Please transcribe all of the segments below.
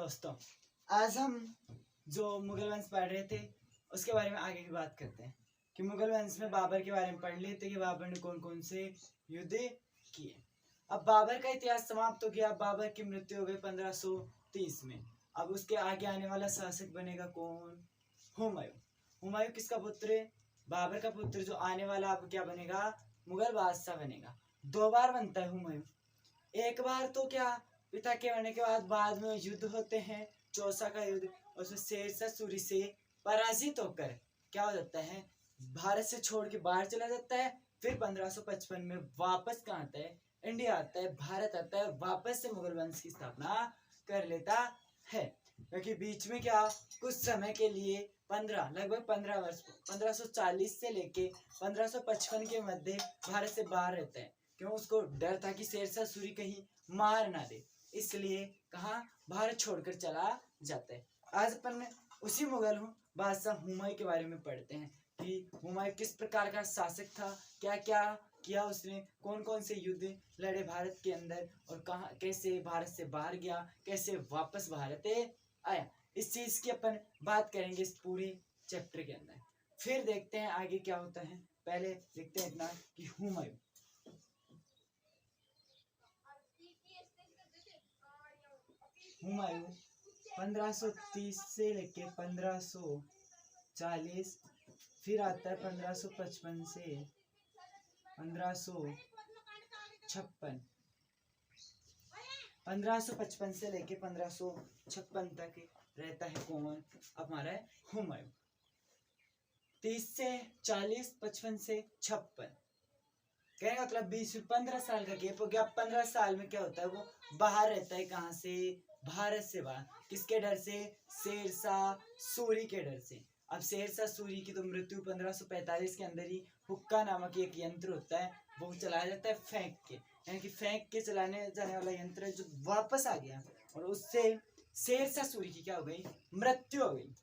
दोस्तों, आज हम जो मुगल वंश पढ़ रहे थे उसके बारे में आगे की बात करते हैं कि मुगल वंश में बाबर के बारे में पढ़ लिए थे कि बाबर ने कौन कौन से युद्ध किए। अब बाबर का इतिहास समाप्त हो गया। बाबर की मृत्यु हो गई 1530 में। अब उसके आगे आने वाला शासक बनेगा कौन? हुमायूं। हुमायूं किसका पुत्र है? बाबर का पुत्र, जो आने वाला अब क्या बनेगा? मुगल बादशाह बनेगा। 2 बार बनता है हुमायूं। एक बार तो क्या, पिता के मरने के बाद में युद्ध होते हैं, चौसा का युद्ध, उसमें शेरशाह सूरी से पराजित होकर क्या हो जाता है, भारत से छोड़ के बाहर चला जाता है। फिर 1555 में वापस कहाँ आता है? इंडिया आता है, भारत आता है, वापस से मुगल वंश की स्थापना कर लेता है। क्योंकि बीच में क्या, कुछ समय के लिए लगभग 15 वर्ष 1540 से लेके 1555 के मध्य भारत से बाहर रहता है। क्यों? उसको डर था कि शेरशाह सूरी कहीं मार ना दे, इसलिए कहाँ, भारत छोड़कर चला जाता है। आज अपन उसी मुगल बादशाह हुमायूं के बारे में पढ़ते हैं कि हुमायूं किस प्रकार का शासक था, क्या क्या किया उसने, कौन कौन से युद्ध लड़े भारत के अंदर, और कहाँ कैसे भारत से बाहर गया, कैसे वापस भारत आया। इस चीज की अपन बात करेंगे इस पूरे चैप्टर के अंदर। फिर देखते हैं आगे क्या होता है। पहले देखते हैं इतना कि हुमायूं 1530 से लेके 1540, फिर आता है 1555 से 1556, 1555 से लेके 1556 तक रहता है कौन? हमारा है हुमायूं। 30 से 40, 55 से 56, कहने का मतलब 15 साल का गैप हो गया। 15 साल में क्या होता है, वो बाहर रहता है। कहाँ से? भारत से बाहर। किसके डर से? शेरशाह सूरी के डर से। अब शेरशाह सूरी की तो मृत्यु 1545 के अंदर ही हुक्का नामक एक यंत्र होता है, वो चलाया जाता है फेंक के, यानी कि फेंक के चलाने जाने वाला यंत्र जो वापस आ गया, और उससे शेरशाह सूरी की क्या हो गई? मृत्यु हो गई।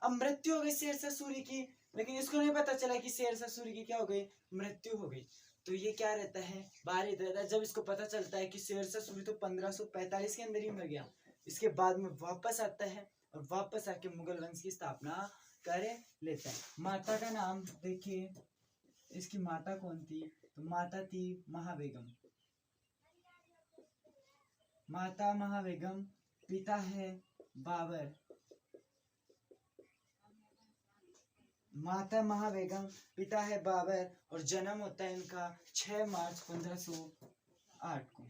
अब मृत्यु हो गई शेरशाह सूरी की, लेकिन इसको नहीं पता चला कि शेरशाह सूरी की क्या हो गई? मृत्यु हो गई। तो ये क्या रहता है? बाहर रहता है। जब इसको पता चलता है कि शेरशाह सूरी तो 1545 के अंदर ही मर गया, इसके बाद में वापस आता है और वापस आके मुगल वंश की स्थापना कर लेता है। माता का नाम देखिए, इसकी माता कौन थी? तो माता थी महाबेगम। माता महाबेगम, पिता है बाबर। माता महाबेगम, पिता है बाबर, और जन्म होता है इनका 6 मार्च 1508 को।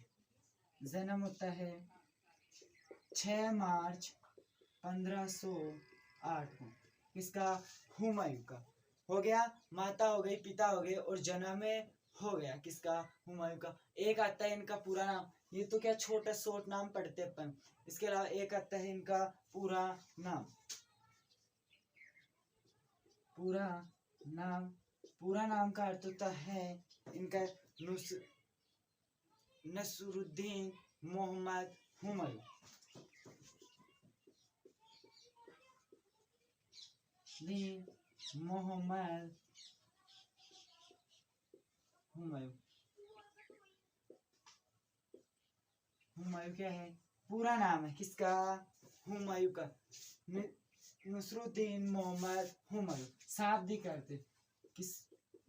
जन्म होता है 6 मार्च 1508 को। किसका? हुमायूं का। हो गया, माता हो गई, पिता हो गए, और जन्म हो गया किसका? हुमायूं का। एक आता है इनका पूरा नाम, ये तो क्या छोटा शॉर्ट नाम पढ़ते अपन। इसके अलावा एक आता है इनका पूरा नाम। पूरा नाम का अर्थ होता है इनका नसरुद्दीन मोहम्मद हुमायूं। मोहम्मद हुमायूं। हुमायूं क्या है? पूरा नाम है किसका? हुमायूं का। नसरुद्दीन मोहम्मद हुमायूं। शाब्दिक अर्थ किस,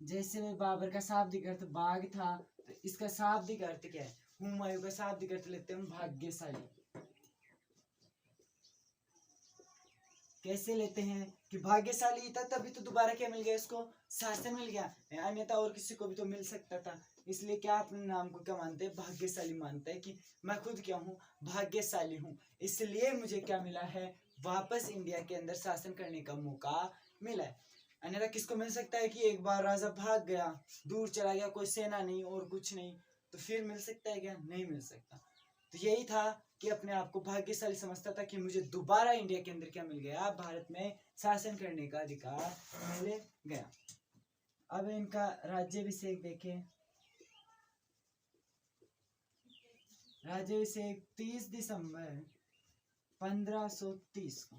जैसे में बाबर का शाब्दिक अर्थ बाघ था, तो इसका शाब्दिक अर्थ क्या है? हुमायूं का शाब्दिक अर्थ लेते हैं हम भाग्यशाली। कैसे लेते हैं कि भाग्यशाली था तभी तो दोबारा क्या मिल गया इसको? शासन मिल गया, अन्यथा और किसी को भी तो मिल सकता था। इसलिए क्या अपने नाम को क्या मानते हैं? भाग्यशाली मानते हैं कि मैं खुद क्या हूँ? भाग्यशाली हूँ, इसलिए मुझे क्या मिला है? वापस इंडिया के अंदर शासन करने का मौका मिला है। अन्यथा किसको मिल सकता है कि एक बार राजा भाग गया, दूर चला गया, कोई सेना नहीं और कुछ नहीं, तो फिर मिल सकता है क्या? नहीं मिल सकता। तो यही था कि अपने आप को भाग्यशाली समझता था कि मुझे दोबारा इंडिया के अंदर क्या मिल गया? भारत में शासन करने का अधिकार मिल गया। अब इनका राज्याभिषेक देखें। राज्याभिषेक 30 दिसंबर 1530 को।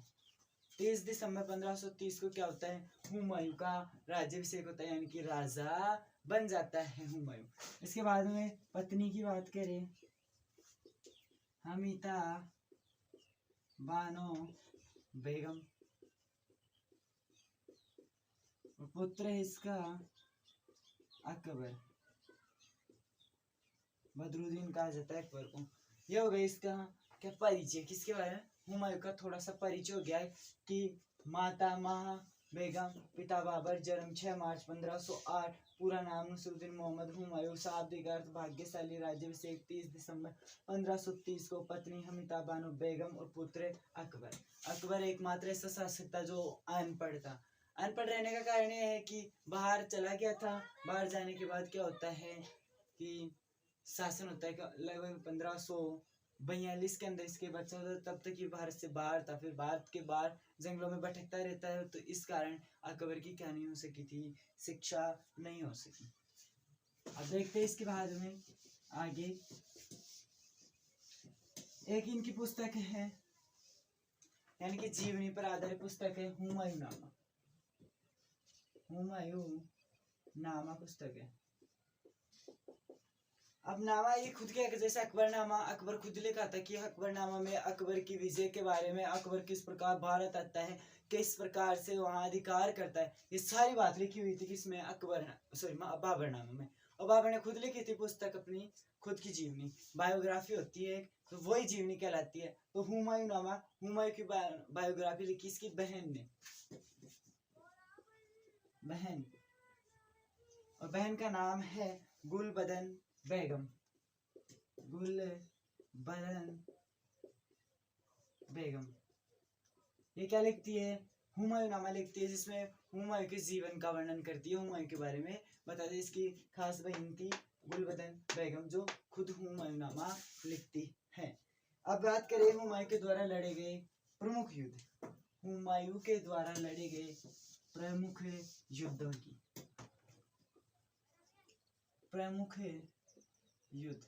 30 दिसंबर 1530 को क्या होता है? हुमायूं का राज्याभिषेक होता है, यानी कि राजा बन जाता है हुमायूं। इसके बाद में पत्नी की बात करें, हमीदा बानो बेगम, पुत्र है इसका अकबर, बदरुद्दीन कहा जाता है अकबर को। ये हो गया इसका क्या परिचय, किसके बारे में, हुमायूं का थोड़ा सा परिचय हो गया है कि माता महा बेगम, पिता बाबर, जन्म 6 मार्च 1508, पूरा नाम नसरुद्दीन मोहम्मद हुमायूं, शाब्दिक अर्थ भाग्यशाली, राज्याभिषेक 30 दिसंबर 1530 को, पत्नी हमीदा बानो बेगम और पुत्र अकबर। अकबर एकमात्र ऐसा शासक था जो अनपढ़ था। अनपढ़ रहने का कारण यह है कि बाहर चला गया था। बाहर जाने के बाद क्या होता है कि शासन होता है कि लगभग 1542 के अंदर इसके बच्चा होता है। तब तक ये भारत से बाहर था, फिर भारत के बाहर जंगलों में भटकता रहता है, तो इस कारण अकबर की क्या नहीं हो सकी थी, शिक्षा नहीं हो सकी। अब देखते हैं इसके बाद में आगे एक इनकी पुस्तक है, यानी कि जीवनी पर आधारित पुस्तक है हुमायूंनामा। हुमायूंनामा पुस्तक है। अब नामा ये खुद के जैसे अकबरनामा, अकबर खुद लिखा था कि अकबरनामा में अकबर की विजय के बारे में, अकबर किस प्रकार भारत आता है, किस प्रकार से वहां अधिकार करता है, ये सारी बात लिखी हुई थी किसमें, बाबरनामा में। और बाबर ने खुद लिखी थी पुस्तक, अपनी खुद की जीवनी, बायोग्राफी होती है, तो वही जीवनी कहलाती है। तो हुमायूंनामा, हुमायूं की बायोग्राफी लिखी इसकी बहन ने, बहन, और बहन का नाम है गुलबदन बेगम, गुलबदन बेगम। ये क्या लिखती है, हुमायूंनामा लिखती है, जिसमें हुमायूं के जीवन का वर्णन करती है, हुमायूं के बारे में बताती है। इसकी खास बहन थी गुलबदन बेगम जो खुद हुमायूंनामा लिखती है। अब बात करें हुमायूं के द्वारा लड़े गए प्रमुख युद्ध, हुमायूं के द्वारा लड़े गए प्रमुख युद्धों की, प्रमुख युद्ध।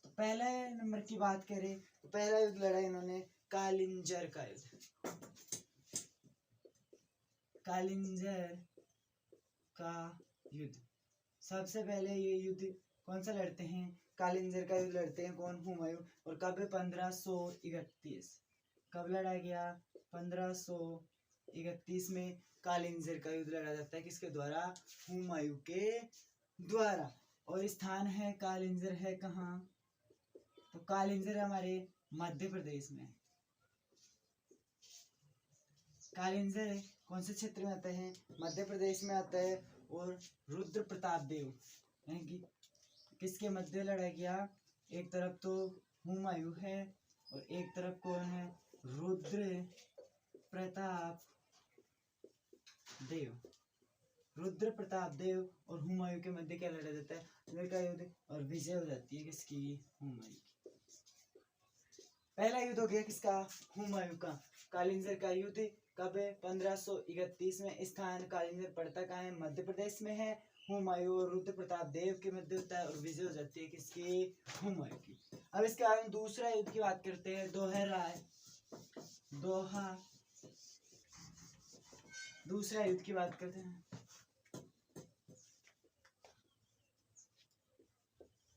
तो पहले नंबर की बात करें तो पहला युद्ध लड़ा इन्होंने कालिंजर का युद्ध, कालिंजर का युद्ध। सबसे पहले ये युद्ध कौन सा लड़ते हैं, कालिंजर का युद्ध लड़ते हैं कौन, हुमायूं। और कब, 1531। कब लड़ा गया, 1531 में कालिंजर का युद्ध लड़ा जाता है, किसके द्वारा, हुमायूं के द्वारा। और स्थान है कालिंजर है कहाँ, तो कालिंजर हमारे मध्य प्रदेश में। कालिंजर कौन से क्षेत्र में आता है, मध्य प्रदेश में आता है। और रुद्र प्रताप देव, यानी कि किसके मध्य लड़ा गया, एक तरफ तो हुमायूं है और एक तरफ कौन है, रुद्र प्रताप देव। रुद्र प्रताप देव और हुमायूं के मध्य क्या लड़ा जाता है, का युद्ध, और विजय हो जाती है किसकी, हुमायूं की। पहला युद्ध हो गया किसका, हुमायूं का, कालिंजर का युद्ध। कब है, 1531 में। स्थान कालिंजर पड़ता कहाँ है, मध्य प्रदेश में है। हुमायूं और रुद्र प्रताप देव के मध्य होता है और विजय हो जाती है किसकी, हुमायूं की। अब इसके बाद हम दूसरा युद्ध की बात करते हैं, दूसरा युद्ध की बात करते हैं,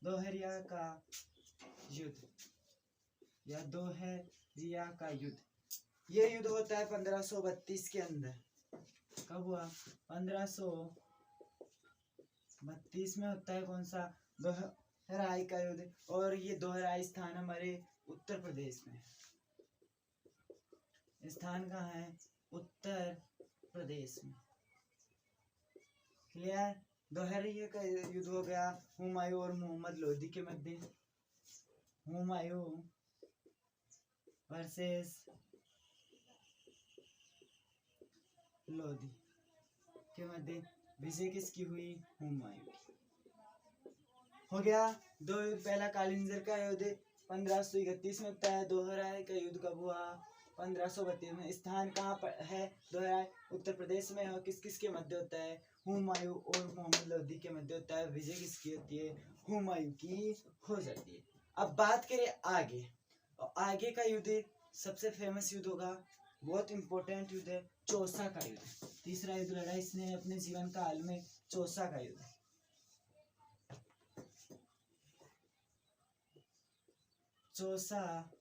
दोहरिया का युद्ध या दोहरिया का युद्ध। ये युद्ध होता है 1532 के अंदर। कब हुआ, 1532 में होता है कौन सा, दोहराई का युद्ध। और ये दोहराई स्थान हमारे उत्तर प्रदेश में, स्थान कहाँ है, उत्तर प्रदेश में। क्लियर, दोहरिया का युद्ध हो गया हुमायूं और मोहम्मद लोधी के मध्य, हुमायूं वर्सेस लोधी के मध्य। विजय किसकी हुई, हुमायूं की। हो गया दो युद्ध। पहला कालिंजर का युद्ध 1531 में होता है। दोहराई का युद्ध कब हुआ, 1532 में। स्थान कहाँ पर है, दोहराई उत्तर प्रदेश में। और किस किस के मध्य होता है, हुमायूं और मोहम्मद लोधी के मध्य होता है। विजय किसकी होती है, हुमायूं की हो जाती है। अब बात करें आगे, और आगे का युद्ध सबसे फेमस युद्ध होगा, बहुत इंपॉर्टेंट युद्ध है, चौसा का युद्ध। तीसरा युद्ध लड़ा इसने अपने जीवन काल में, चौसा का युद्ध। चौसा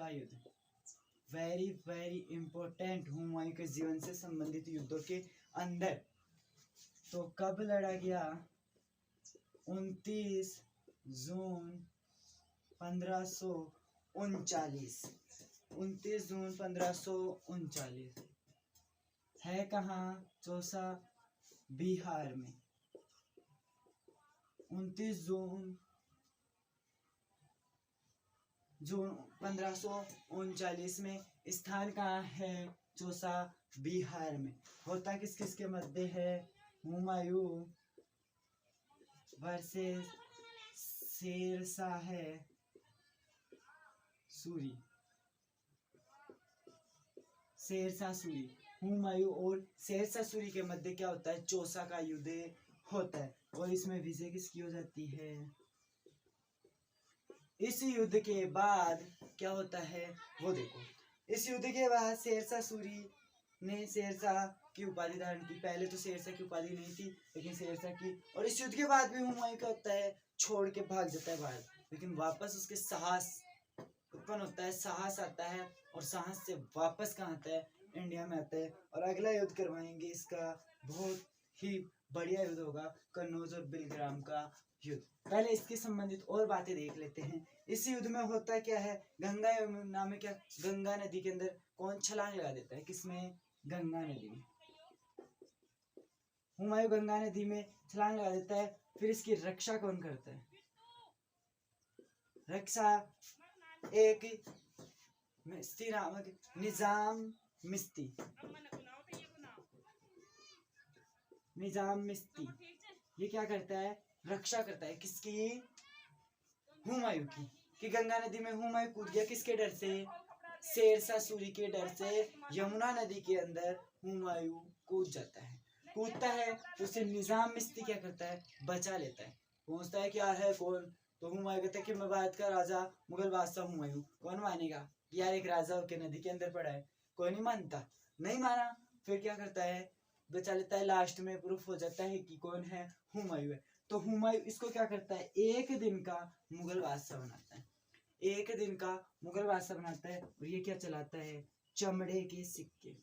चौसा युद्ध, वेरी वेरी इंपॉर्टेंट, हुमायूं के जीवन से संबंधित युद्धों के अंदर। तो कब लड़ा गया? 29 जून 1539। 29 जून 1539 है कहाँ? चौसा, बिहार में। 29 जून 1539 में स्थान कहाँ है? चौसा, बिहार में। होता किस किस के मध्य है? हुमायूं वर्सेस शेरशाह सूरी। शेरशाह सूरी, हुमायूं और शेरशाह सूरी के मध्य क्या होता है? चौसा का युद्ध होता है और इसमें विजय किसकी हो जाती है? इस युद्ध के बाद क्या होता है वो देखो। इस युद्ध के बाद शेरशाह सूरी ने शेरशाह की उपाधि धारण की। पहले तो शेरशाह की उपाधि नहीं थी, लेकिन शेरशाह की। और इस युद्ध के बाद भी हुमायूं क्या होता है? छोड़ के भाग जाता है बाहर, लेकिन वापस उसके साहस उत्पन्न होता है, साहस आता है, और साहस से वापस कहाँ आता है? इंडिया में आता है। और अगला युद्ध करवाएंगे इसका, बहुत ही बढ़िया युद्ध होगा, कन्नौज और बिलग्राम का युद्ध। पहले इसके संबंधित और बातें देख लेते हैं। इस युद्ध में होता क्या है? गंगा यमुना में क्या, गंगा नदी के अंदर कौन छलांग लगा देता है? किसमें? गंगा नदी में। हुमायूं गंगा नदी में छलांग लगा देता है। फिर इसकी रक्षा कौन करता है? रक्षा एक मिस्ती नामक निजाम मिस्ती, निजाम मिस्ती, ये क्या करता है? रक्षा करता है। किसकी? हुमायूं की। कि गंगा नदी में हुमायूं कूद गया, किसके डर से? शेरशाह सूरी के डर से। यमुना नदी के अंदर हुमायूं कूद जाता है। कूदता है तो उसे निजाम मिस्ती क्या करता है? बचा लेता है। पूछता है क्या है कौन? तो हुमायूं कहता है कि मैं भारत का राजा मुगल बादशाह हुमायूं। कौन मानेगा? यार एक राजा होके नदी के अंदर पड़ा है, कोई नहीं मानता। नहीं माना, फिर क्या करता है? बचा लेता है। लास्ट में प्रूफ हो जाता है कि कौन है? हुमायूं है। तो हुमायूं इसको क्या करता है? एक दिन का मुगल बादशाह बनाता है। एक दिन का मुगल बादशाह बनाता है। और ये क्या चलाता है? चमड़े के सिक्के।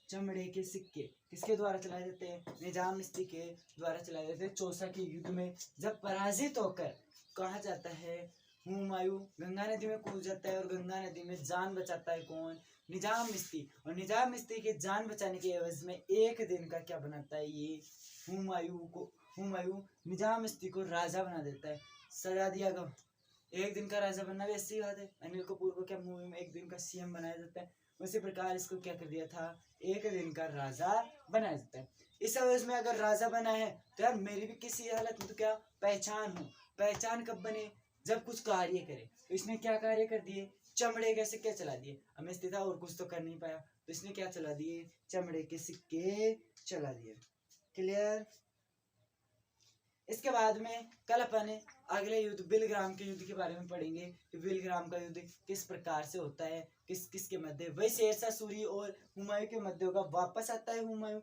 चमड़े के सिक्के किसके द्वारा चलाए जाते हैं? निजाम मिस्ती के द्वारा चलाए जाते हैं। चौसा के युद्ध में जब पराजित होकर कहा जाता है, हुमायूं गंगा नदी में कूद जाता है और गंगा नदी में जान बचाता है। कौन? निजाम मिस्ती। और निजाम मिस्ती की जान बचाने के एवज में एक दिन का क्या बनाता है? ये हुमायूं निजाम मिस्ती को राजा बना देता है। सजा दिया गया। एक दिन का राजा बनना भी ऐसी बात है। अनिल कपूर को क्या मूवी में एक दिन का सीएम बनाया जाता है, उसी प्रकार इसको क्या कर दिया था? एक दिन का राजा बनाया जाता है। इस एवज में अगर राजा बना है तो यार मेरी भी किसी हालत में तो क्या पहचान हो। पहचान कब बने? जब कुछ कार्य करे। तो इसने क्या कार्य कर दिए? चमड़े के सिक्के चला दिए। अमित था और कुछ तो कर नहीं पाया, तो इसने क्या चला दिए? चमड़े के सिक्के चला दिए। क्लियर? इसके बाद में कल अपन अगले युद्ध बिलग्राम के युद्ध के बारे में पढ़ेंगे कि बिलग्राम का युद्ध किस प्रकार से होता है, किस किस के मध्य। वही शेरशाह सूरी और हुमायूं के मध्य होगा। वापस आता है हुमायूं,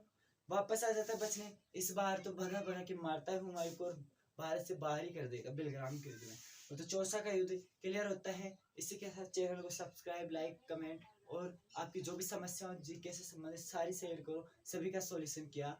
वापस आ जाता है बचने। इस बार तो भगा भगा के मारता है हुमायूं को और भारत से बाहर ही कर देगा बिलग्राम के युद्ध में। तो चौसा का युद्ध क्लियर होता है। इसी के साथ चैनल को सब्सक्राइब, लाइक, कमेंट और आपकी जो भी समस्या हो जीके से संबंधित सारी शेयर करो। सभी का सॉल्यूशन किया